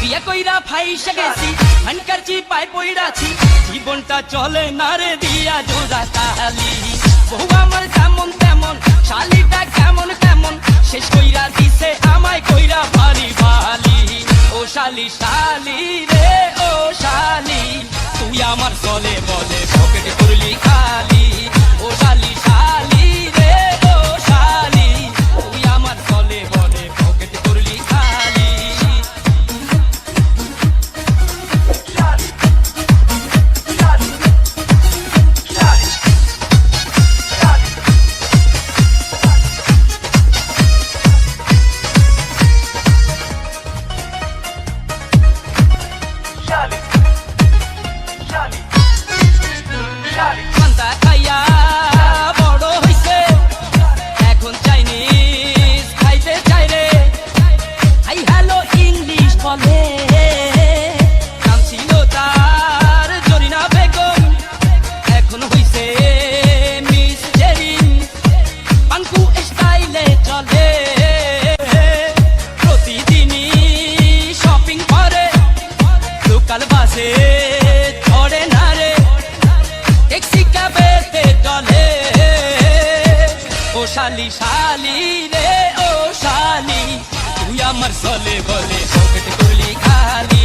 বিয়া কইরা ফাইসা গেছি হানকারছি পাই পইরাছি জীবনটা চলে না রে দিয়া জোড়া তালি বহু আমার যেমন তেমন শালিটা কেমন কেমন শেষ কইরা দিছে আমায় কইরা ভালি ভালি ও শালি শালি রে ও শালি তুই আমার চলে বলে পকেট করলি খালি ও শালি শালি রে ও শালি তুই আমার চলে বলে পকেট করলি খালি পান্তা খাইয়া বড় হইছে এখন চাইনিজ খাইতে চাই রে হাই হ্যালো ইংলিশ বলে নাম ছিল তার জরিনা বেগম এখন হইছে মিস জেরিন পাঙ্কু স্টাইলে চলে প্রতিদিনই শপিং করে লোকাল বাসে চড়ে না রে ট্যাক্সি ক্যাবেতে চলে ও শালি শালি রে ও শালি তুই আমার চলে বলে পকেট করলি খালি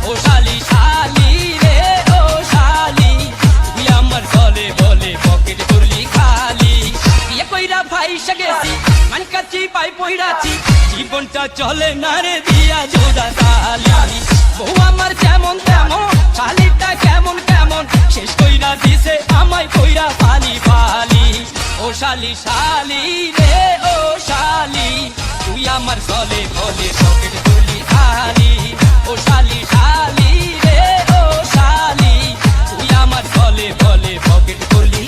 ও শালি শালি রে ও শালি তুই আমার চলে বলে পকেট করলি খালি বিয়ে কইরা ফাইসা গেছি মানকাচ্ছি পাই পইরাছি জীবনটা চলে না রে দিয়া জোড়া তালি বহু আমার যেমন তেমন শালিটা কেমন কেমন শেষ কইরা দিছে আমায় কইরা ফালি ফালি ও শালি শালি রে ও শালি তুই আমার চলে বলে পকেট করলি খালি ও শালি শালি রে ও শালি তুই আমার চলে বলে পকেট করলি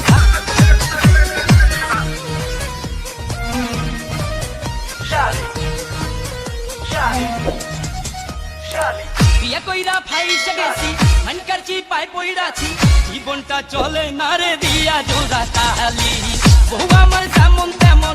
বিয়া কইরা ফাইসা গেছি হানকারছি পাই পইরাছি জীবনটা চলে না রে দিয়া জোড়া তালি বহু আমার যেমন তেমন